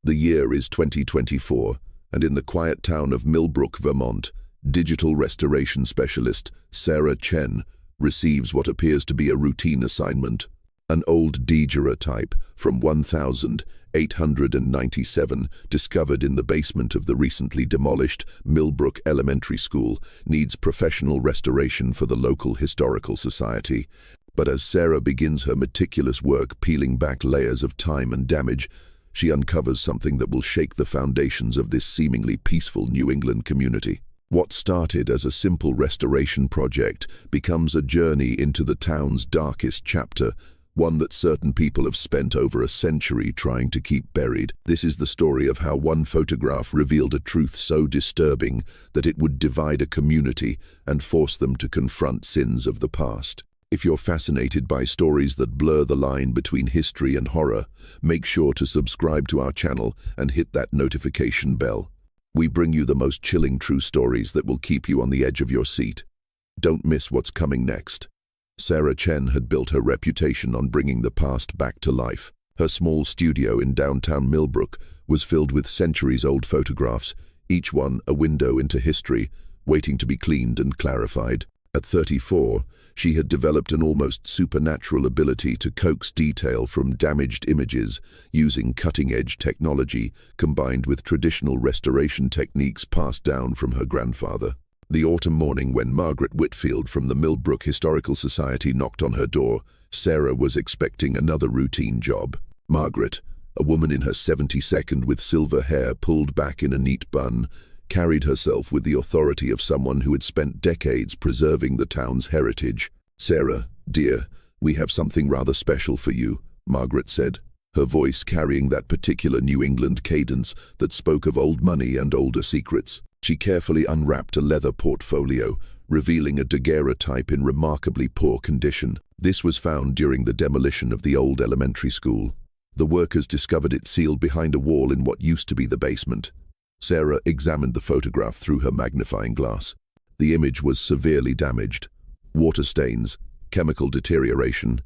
The year is 2024, and in the quiet town of Millbrook, Vermont, digital restoration specialist Sarah Chen receives what appears to be a routine assignment. An old daguerreotype from 1897, discovered in the basement of the recently demolished Millbrook Elementary School, needs professional restoration for the local historical society. But as Sarah begins her meticulous work peeling back layers of time and damage, she uncovers something that will shake the foundations of this seemingly peaceful New England community. What started as a simple restoration project becomes a journey into the town's darkest chapter, one that certain people have spent over a century trying to keep buried. This is the story of how one photograph revealed a truth so disturbing that it would divide a community and force them to confront sins of the past. If you're fascinated by stories that blur the line between history and horror, make sure to subscribe to our channel and hit that notification bell. We bring you the most chilling true stories that will keep you on the edge of your seat. Don't miss what's coming next. Sarah Chen had built her reputation on bringing the past back to life. Her small studio in downtown Millbrook was filled with centuries-old photographs, each one a window into history, waiting to be cleaned and clarified. At 34, she had developed an almost supernatural ability to coax detail from damaged images using cutting-edge technology combined with traditional restoration techniques passed down from her grandfather. The autumn morning when Margaret Whitfield from the Millbrook Historical Society knocked on her door, Sarah was expecting another routine job. Margaret, a woman in her 72nd with silver hair pulled back in a neat bun, carried herself with the authority of someone who had spent decades preserving the town's heritage. "Sarah, dear, we have something rather special for you," Margaret said, her voice carrying that particular New England cadence that spoke of old money and older secrets. She carefully unwrapped a leather portfolio, revealing a daguerreotype in remarkably poor condition. This was found during the demolition of the old elementary school. The workers discovered it sealed behind a wall in what used to be the basement. Sarah examined the photograph through her magnifying glass. The image was severely damaged. Water stains, chemical deterioration,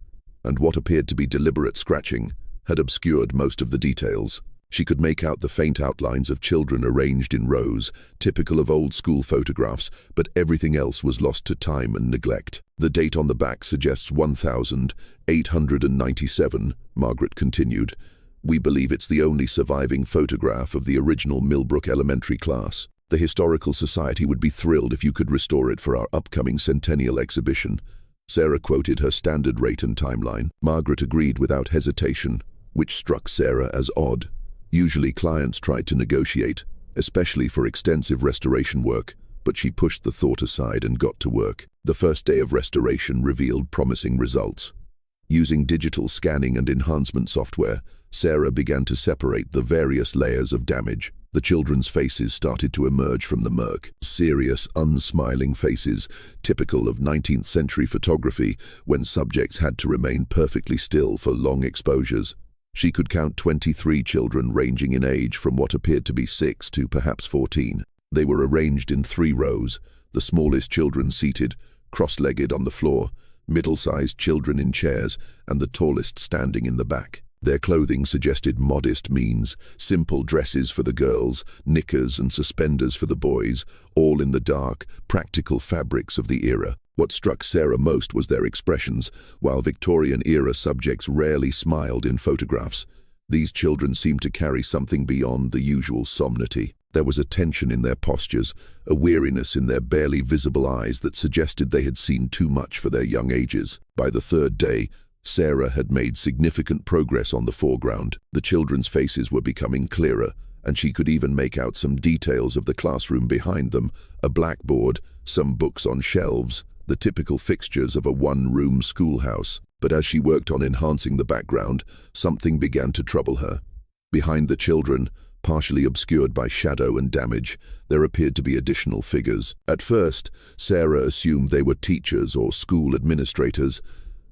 and what appeared to be deliberate scratching had obscured most of the details. She could make out the faint outlines of children arranged in rows, typical of old school photographs, but everything else was lost to time and neglect. The date on the back suggests 1897, Margaret continued. "We believe it's the only surviving photograph of the original Millbrook Elementary class. The Historical Society would be thrilled if you could restore it for our upcoming centennial exhibition." Sarah quoted her standard rate and timeline. Margaret agreed without hesitation, which struck Sarah as odd. Usually clients tried to negotiate, especially for extensive restoration work, but she pushed the thought aside and got to work. The first day of restoration revealed promising results. Using digital scanning and enhancement software, Sarah began to separate the various layers of damage. The children's faces started to emerge from the murk. Serious, unsmiling faces, typical of 19th century photography when subjects had to remain perfectly still for long exposures. She could count 23 children ranging in age from what appeared to be 6 to perhaps 14. They were arranged in 3 rows, the smallest children seated, cross-legged on the floor, middle-sized children in chairs, and the tallest standing in the back. Their clothing suggested modest means, simple dresses for the girls, knickers and suspenders for the boys, all in the dark, practical fabrics of the era. What struck Sarah most was their expressions. While Victorian-era subjects rarely smiled in photographs, these children seemed to carry something beyond the usual solemnity. There was a tension in their postures, a weariness in their barely visible eyes that suggested they had seen too much for their young ages. By the third day, Sarah had made significant progress on the foreground. The children's faces were becoming clearer, and she could even make out some details of the classroom behind them, a blackboard, some books on shelves, the typical fixtures of a one-room schoolhouse. But as she worked on enhancing the background, something began to trouble her. Behind the children, partially obscured by shadow and damage, there appeared to be additional figures. At first, Sarah assumed they were teachers or school administrators,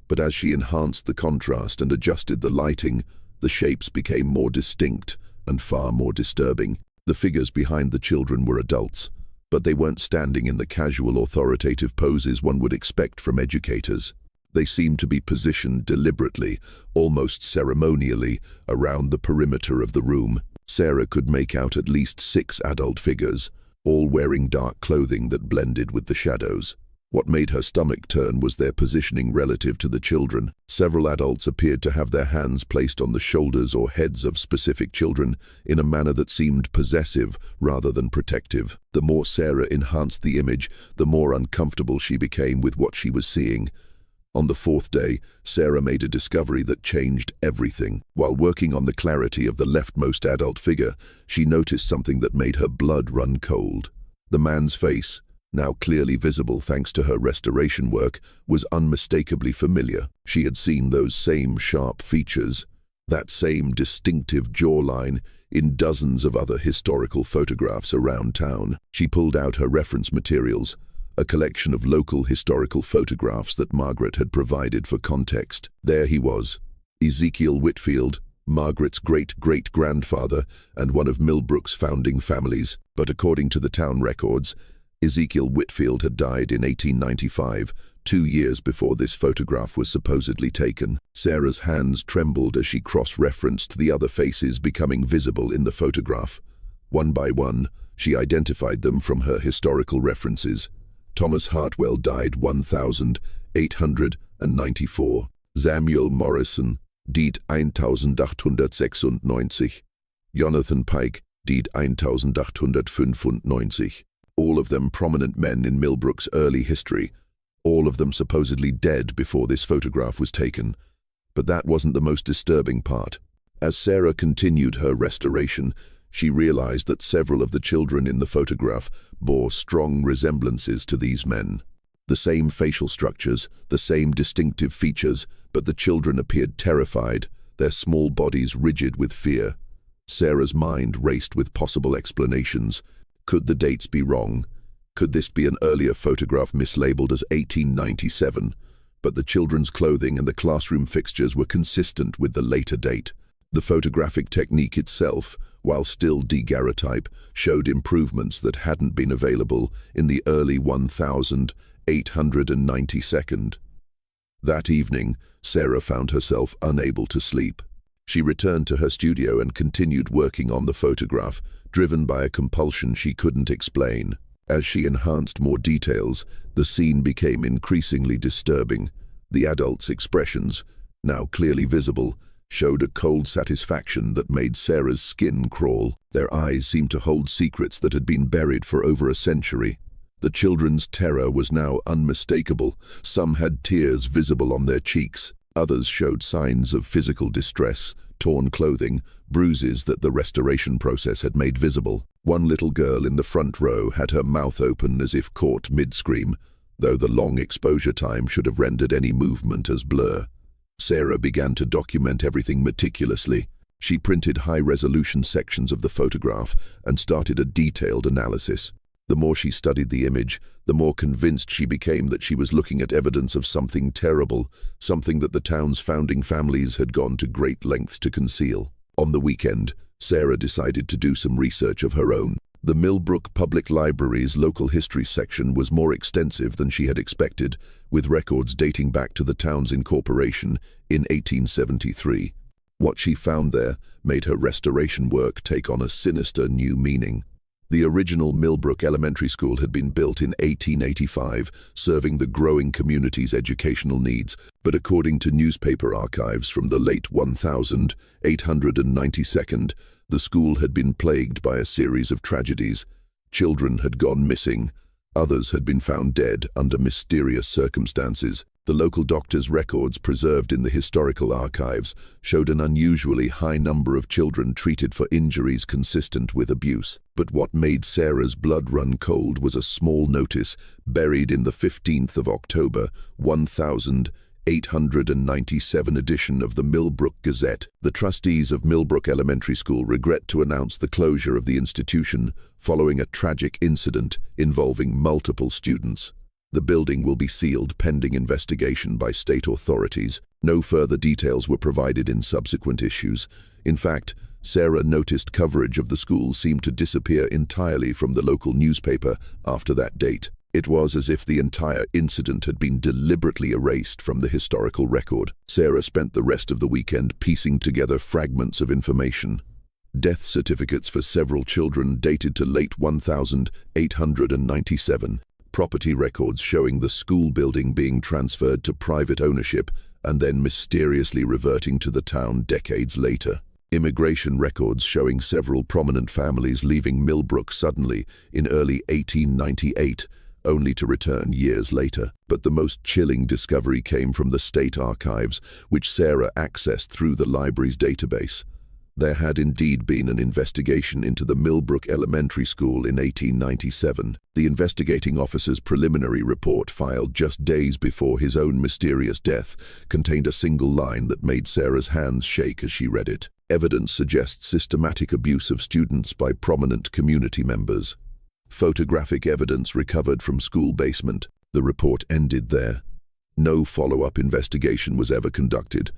but as she enhanced the contrast and adjusted the lighting, the shapes became more distinct and far more disturbing. The figures behind the children were adults, but they weren't standing in the casual authoritative poses one would expect from educators. They seemed to be positioned deliberately, almost ceremonially, around the perimeter of the room. Sarah could make out at least 6 adult figures, all wearing dark clothing that blended with the shadows. What made her stomach turn was their positioning relative to the children. Several adults appeared to have their hands placed on the shoulders or heads of specific children in a manner that seemed possessive rather than protective. The more Sarah enhanced the image, the more uncomfortable she became with what she was seeing. On the 4th day, Sarah made a discovery that changed everything. While working on the clarity of the leftmost adult figure, she noticed something that made her blood run cold. The man's face, now clearly visible thanks to her restoration work, was unmistakably familiar. She had seen those same sharp features, that same distinctive jawline, in dozens of other historical photographs around town. She pulled out her reference materials, a collection of local historical photographs that Margaret had provided for context. There he was, Ezekiel Whitfield, Margaret's great-great-grandfather and one of Millbrook's founding families. But according to the town records, Ezekiel Whitfield had died in 1895, 2 years before this photograph was supposedly taken. Sarah's hands trembled as she cross-referenced the other faces becoming visible in the photograph. One by one, she identified them from her historical references. Thomas Hartwell died 1894. Samuel Morrison died 1896. Jonathan Pike died 1895. All of them prominent men in Millbrook's early history, all of them supposedly dead before this photograph was taken. But that wasn't the most disturbing part. As Sarah continued her restoration, she realized that several of the children in the photograph bore strong resemblances to these men. The same facial structures, the same distinctive features, but the children appeared terrified, their small bodies rigid with fear. Sarah's mind raced with possible explanations. Could the dates be wrong? Could this be an earlier photograph mislabeled as 1897? But the children's clothing and the classroom fixtures were consistent with the later date. The photographic technique itself, while still daguerreotype, showed improvements that hadn't been available in the early 1892. That evening, Sarah found herself unable to sleep. She returned to her studio and continued working on the photograph, driven by a compulsion she couldn't explain. As she enhanced more details, the scene became increasingly disturbing. The adults' expressions, now clearly visible, showed a cold satisfaction that made Sarah's skin crawl. Their eyes seemed to hold secrets that had been buried for over a century. The children's terror was now unmistakable. Some had tears visible on their cheeks. Others showed signs of physical distress, torn clothing, bruises that the restoration process had made visible. One little girl in the front row had her mouth open as if caught mid-scream, though the long exposure time should have rendered any movement as blur. Sarah began to document everything meticulously. She printed high-resolution sections of the photograph and started a detailed analysis. The more she studied the image, the more convinced she became that she was looking at evidence of something terrible, something that the town's founding families had gone to great lengths to conceal. On the weekend, Sarah decided to do some research of her own. The Millbrook Public Library's local history section was more extensive than she had expected, with records dating back to the town's incorporation in 1873. What she found there made her restoration work take on a sinister new meaning. The original Millbrook Elementary School had been built in 1885, serving the growing community's educational needs, but according to newspaper archives from the late 1892, the school had been plagued by a series of tragedies. Children had gone missing. Others had been found dead under mysterious circumstances. The local doctor's records preserved in the historical archives showed an unusually high number of children treated for injuries consistent with abuse. But what made Sarah's blood run cold was a small notice buried in the 15th of October, 1897 edition of the Millbrook Gazette. The trustees of Millbrook Elementary School regret to announce the closure of the institution following a tragic incident involving multiple students. The building will be sealed pending investigation by state authorities. No further details were provided in subsequent issues. In fact, Sarah noticed coverage of the school seemed to disappear entirely from the local newspaper after that date. It was as if the entire incident had been deliberately erased from the historical record. Sarah spent the rest of the weekend piecing together fragments of information. Death certificates for several children dated to late 1897. Property records showing the school building being transferred to private ownership and then mysteriously reverting to the town decades later. Immigration records showing several prominent families leaving Millbrook suddenly in early 1898, only to return years later. But the most chilling discovery came from the state archives, which Sarah accessed through the library's database. There had indeed been an investigation into the Millbrook Elementary School in 1897. The investigating officer's preliminary report, filed just days before his own mysterious death, contained a single line that made Sarah's hands shake as she read it. Evidence suggests systematic abuse of students by prominent community members. Photographic evidence recovered from school basement. The report ended there. No follow-up investigation was ever conducted.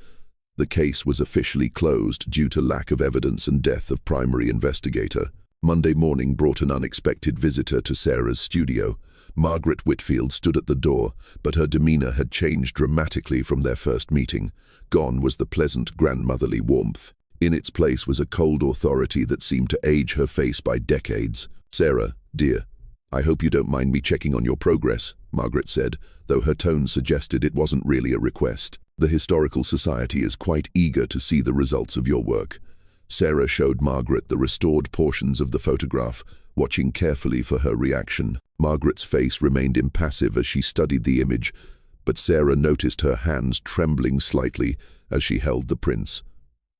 The case was officially closed due to lack of evidence and death of primary investigator. Monday morning brought an unexpected visitor to Sarah's studio. Margaret Whitfield stood at the door, but her demeanor had changed dramatically from their first meeting. Gone was the pleasant grandmotherly warmth. In its place was a cold authority that seemed to age her face by decades. "Sarah, dear, I hope you don't mind me checking on your progress," Margaret said, though her tone suggested it wasn't really a request. "The Historical Society is quite eager to see the results of your work." Sarah showed Margaret the restored portions of the photograph, watching carefully for her reaction. Margaret's face remained impassive as she studied the image, but Sarah noticed her hands trembling slightly as she held the prints.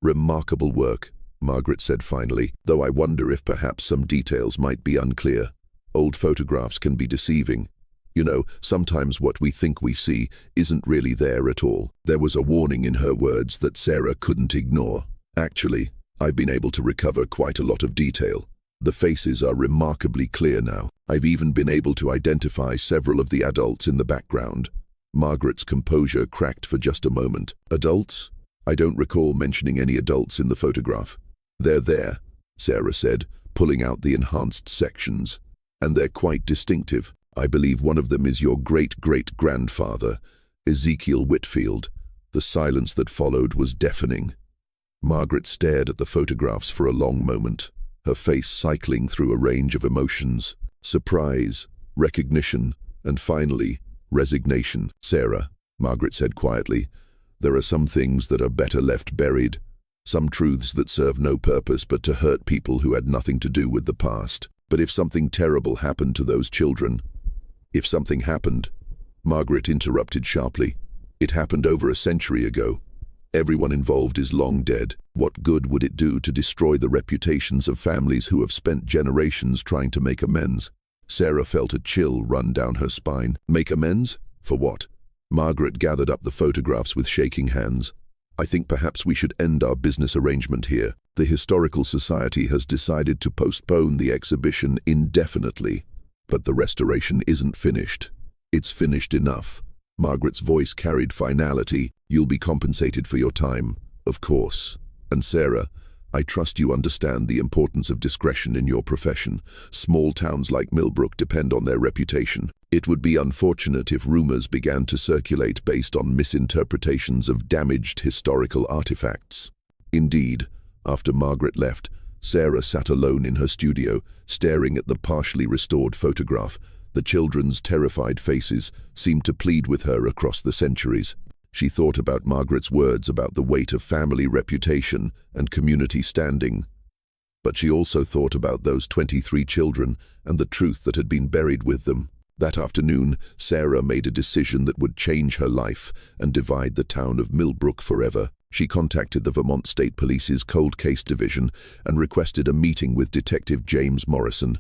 "Remarkable work," Margaret said finally, "though I wonder if perhaps some details might be unclear. Old photographs can be deceiving. You know, sometimes what we think we see isn't really there at all." There was a warning in her words that Sarah couldn't ignore. "Actually, I've been able to recover quite a lot of detail. The faces are remarkably clear now. I've even been able to identify several of the adults in the background." Margaret's composure cracked for just a moment. "Adults? I don't recall mentioning any adults in the photograph." "They're there," Sarah said, pulling out the enhanced sections. "And they're quite distinctive. I believe one of them is your great-great-grandfather, Ezekiel Whitfield." The silence that followed was deafening. Margaret stared at the photographs for a long moment, her face cycling through a range of emotions: surprise, recognition, and finally, resignation. "Sarah," Margaret said quietly, "there are some things that are better left buried, some truths that serve no purpose but to hurt people who had nothing to do with the past. But if something terrible happened to those children—" "If something happened," Margaret interrupted sharply. "It happened over a century ago. Everyone involved is long dead. What good would it do to destroy the reputations of families who have spent generations trying to make amends?" Sarah felt a chill run down her spine. "Make amends? For what?" Margaret gathered up the photographs with shaking hands. "I think perhaps we should end our business arrangement here. The Historical Society has decided to postpone the exhibition indefinitely. But the restoration isn't finished. It's finished enough." Margaret's voice carried finality. "You'll be compensated for your time, of course. And Sarah, I trust you understand the importance of discretion in your profession. Small towns like Millbrook depend on their reputation. It would be unfortunate if rumors began to circulate based on misinterpretations of damaged historical artifacts." Indeed, after Margaret left, Sarah sat alone in her studio, staring at the partially restored photograph. The children's terrified faces seemed to plead with her across the centuries. She thought about Margaret's words about the weight of family reputation and community standing. But she also thought about those 23 children and the truth that had been buried with them. That afternoon, Sarah made a decision that would change her life and divide the town of Millbrook forever. She contacted the Vermont State Police's Cold Case Division and requested a meeting with Detective James Morrison,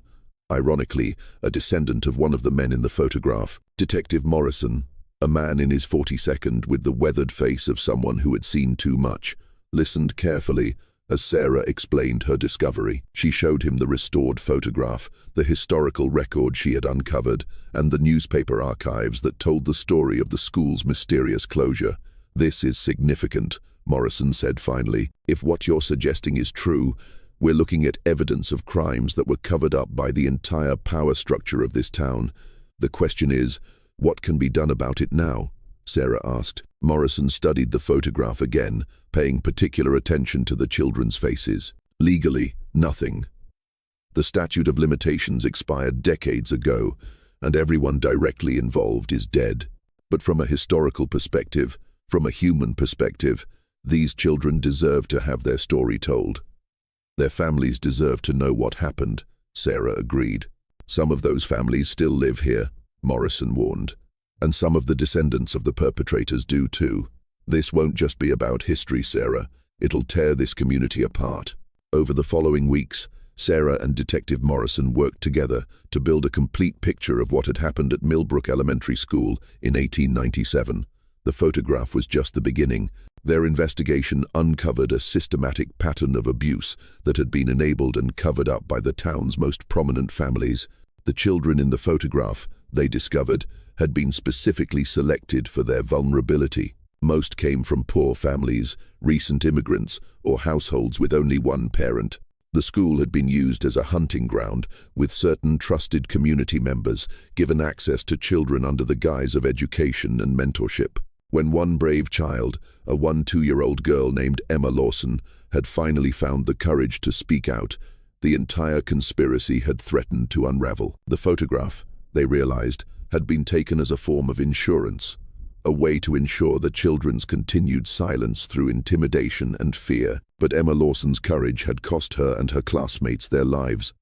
ironically, a descendant of one of the men in the photograph. Detective Morrison, a man in his 42nd with the weathered face of someone who had seen too much, listened carefully as Sarah explained her discovery. She showed him the restored photograph, the historical record she had uncovered, and the newspaper archives that told the story of the school's mysterious closure. "This is significant," Morrison said finally. "If what you're suggesting is true, we're looking at evidence of crimes that were covered up by the entire power structure of this town. The question is, what can be done about it now?" Sarah asked. Morrison studied the photograph again, paying particular attention to the children's faces. Legally, nothing. The statute of limitations expired decades ago, and everyone directly involved is dead. But from a historical perspective, from a human perspective, these children deserve to have their story told. Their families deserve to know what happened, Sarah agreed. Some of those families still live here, Morrison warned. And some of the descendants of the perpetrators do too. This won't just be about history, Sarah. It'll tear this community apart. Over the following weeks, Sarah and Detective Morrison worked together to build a complete picture of what had happened at Millbrook Elementary School in 1897. The photograph was just the beginning. Their investigation uncovered a systematic pattern of abuse that had been enabled and covered up by the town's most prominent families. The children in the photograph, they discovered, had been specifically selected for their vulnerability. Most came from poor families, recent immigrants, or households with only one parent. The school had been used as a hunting ground, with certain trusted community members given access to children under the guise of education and mentorship. When one brave child, a 2-year-old girl named Emma Lawson, had finally found the courage to speak out, the entire conspiracy had threatened to unravel. The photograph, they realized, had been taken as a form of insurance, a way to ensure the children's continued silence through intimidation and fear. But Emma Lawson's courage had cost her and her classmates their lives.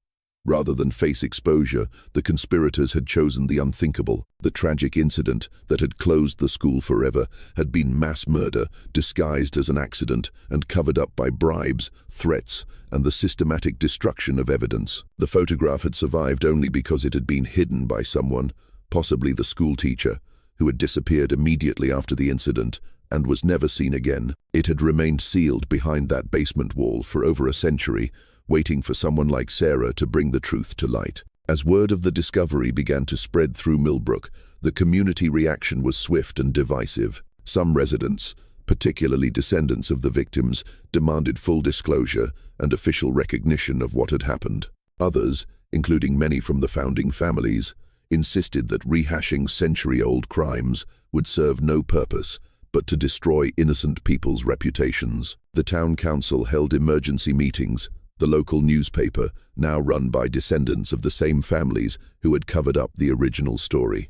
Rather than face exposure, the conspirators had chosen the unthinkable. The tragic incident that had closed the school forever had been mass murder, disguised as an accident and covered up by bribes, threats, and the systematic destruction of evidence. The photograph had survived only because it had been hidden by someone, possibly the school teacher, who had disappeared immediately after the incident and was never seen again. It had remained sealed behind that basement wall for over a century, waiting for someone like Sarah to bring the truth to light. As word of the discovery began to spread through Millbrook, the community reaction was swift and divisive. Some residents, particularly descendants of the victims, demanded full disclosure and official recognition of what had happened. Others, including many from the founding families, insisted that rehashing century-old crimes would serve no purpose but to destroy innocent people's reputations. The town council held emergency meetings. The local newspaper, now run by descendants of the same families who had covered up the original story,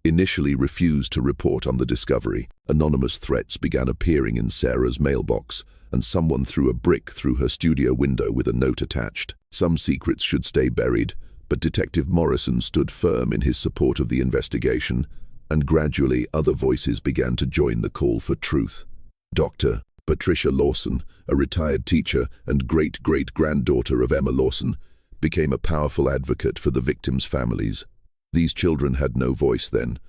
initially refused to report on the discovery. Anonymous threats began appearing in Sarah's mailbox, and someone threw a brick through her studio window with a note attached. Some secrets should stay buried, but Detective Morrison stood firm in his support of the investigation, and gradually other voices began to join the call for truth. Dr. Patricia Lawson, a retired teacher and great-great-granddaughter of Emma Lawson, became a powerful advocate for the victims' families. These children had no voice then.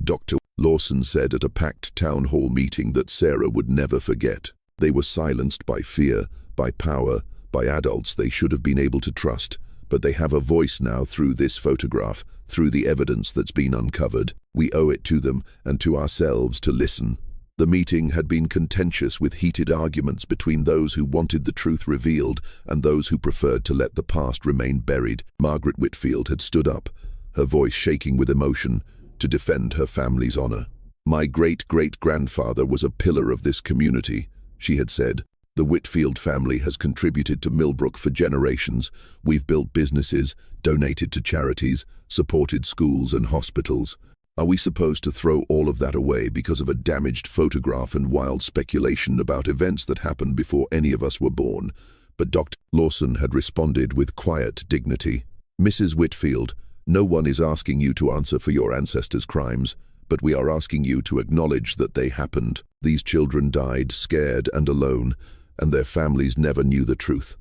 Dr. Lawson said at a packed town hall meeting that Sarah would never forget. They were silenced by fear, by power, by adults they should have been able to trust, but they have a voice now through this photograph, through the evidence that's been uncovered. We owe it to them and to ourselves to listen. The meeting had been contentious, with heated arguments between those who wanted the truth revealed and those who preferred to let the past remain buried. Margaret Whitfield had stood up, her voice shaking with emotion, to defend her family's honor. "My great-great-grandfather was a pillar of this community," she had said. "The Whitfield family has contributed to Millbrook for generations. We've built businesses, donated to charities, supported schools and hospitals. Are we supposed to throw all of that away because of a damaged photograph and wild speculation about events that happened before any of us were born?" But Dr. Lawson had responded with quiet dignity. "Mrs. Whitfield, no one is asking you to answer for your ancestors' crimes, but we are asking you to acknowledge that they happened. These children died scared and alone, and their families never knew the truth.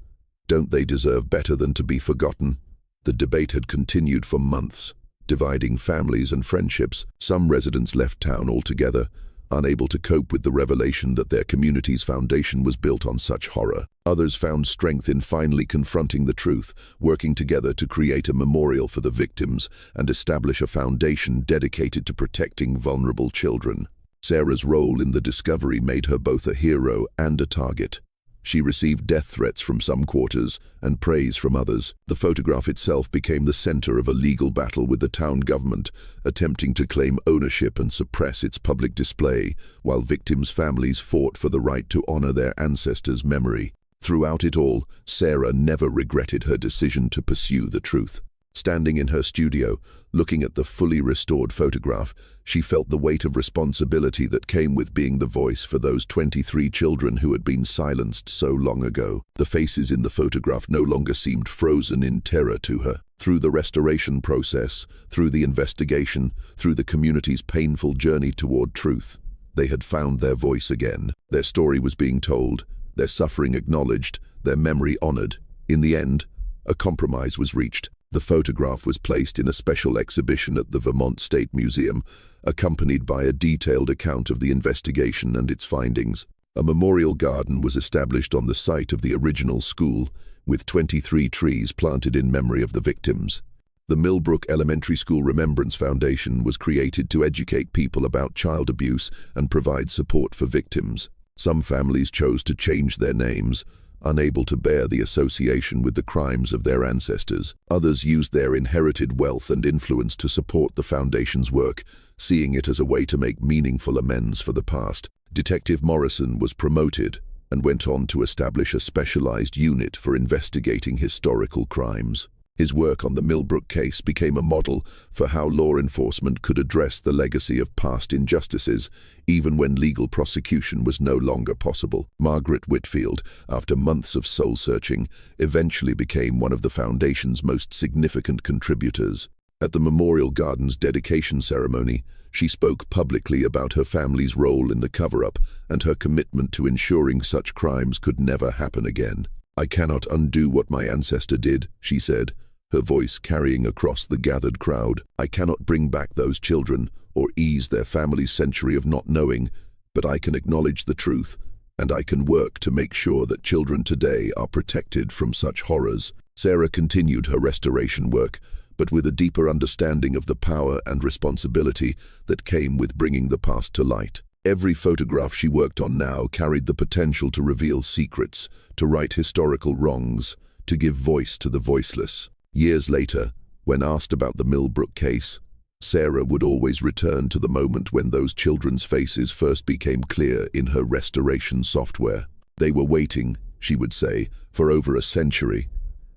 Don't they deserve better than to be forgotten?" The debate had continued for months, dividing families and friendships. Some residents left town altogether, unable to cope with the revelation that their community's foundation was built on such horror. Others found strength in finally confronting the truth, working together to create a memorial for the victims and establish a foundation dedicated to protecting vulnerable children. Sarah's role in the discovery made her both a hero and a target. She received death threats from some quarters and praise from others. The photograph itself became the center of a legal battle with the town government, attempting to claim ownership and suppress its public display, while victims' families fought for the right to honor their ancestors' memory. Throughout it all, Sarah never regretted her decision to pursue the truth. Standing in her studio, looking at the fully restored photograph, she felt the weight of responsibility that came with being the voice for those 23 children who had been silenced so long ago. The faces in the photograph no longer seemed frozen in terror to her. Through the restoration process, through the investigation, through the community's painful journey toward truth, they had found their voice again. Their story was being told, their suffering acknowledged, their memory honored. In the end, a compromise was reached. The photograph was placed in a special exhibition at the Vermont State Museum, accompanied by a detailed account of the investigation and its findings. A memorial garden was established on the site of the original school, with 23 trees planted in memory of the victims. The Millbrook Elementary School Remembrance Foundation was created to educate people about child abuse and provide support for victims. Some families chose to change their names, unable to bear the association with the crimes of their ancestors. Others used their inherited wealth and influence to support the foundation's work, seeing it as a way to make meaningful amends for the past. Detective Morrison was promoted and went on to establish a specialized unit for investigating historical crimes. His work on the Millbrook case became a model for how law enforcement could address the legacy of past injustices, even when legal prosecution was no longer possible. Margaret Whitfield, after months of soul-searching, eventually became one of the Foundation's most significant contributors. At the Memorial Garden's dedication ceremony, she spoke publicly about her family's role in the cover-up and her commitment to ensuring such crimes could never happen again. "I cannot undo what my ancestor did," she said, her voice carrying across the gathered crowd. "I cannot bring back those children or ease their family's century of not knowing, but I can acknowledge the truth, and I can work to make sure that children today are protected from such horrors." Sarah continued her restoration work, but with a deeper understanding of the power and responsibility that came with bringing the past to light. Every photograph she worked on now carried the potential to reveal secrets, to right historical wrongs, to give voice to the voiceless. Years later, when asked about the Millbrook case, Sarah would always return to the moment when those children's faces first became clear in her restoration software. They were waiting, she would say, for over a century.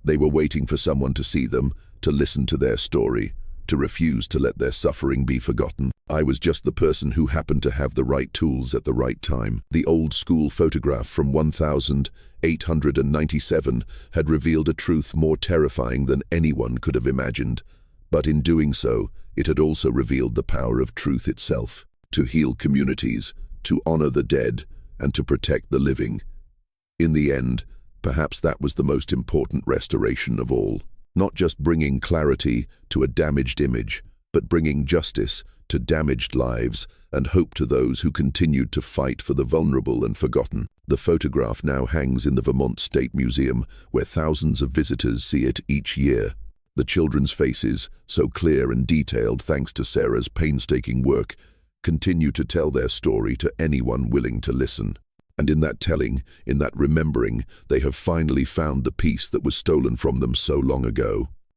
They were waiting for someone to see them, to listen to their story, to refuse to let their suffering be forgotten. "I was just the person who happened to have the right tools at the right time." The old school photograph from 1897 had revealed a truth more terrifying than anyone could have imagined. But in doing so, it had also revealed the power of truth itself, to heal communities, to honor the dead, and to protect the living. In the end, perhaps that was the most important restoration of all. Not just bringing clarity to a damaged image, but bringing justice to damaged lives and hope to those who continued to fight for the vulnerable and forgotten. The photograph now hangs in the Vermont State Museum, where thousands of visitors see it each year. The children's faces, so clear and detailed thanks to Sarah's painstaking work, continue to tell their story to anyone willing to listen. And in that telling, in that remembering, they have finally found the piece that was stolen from them so long ago.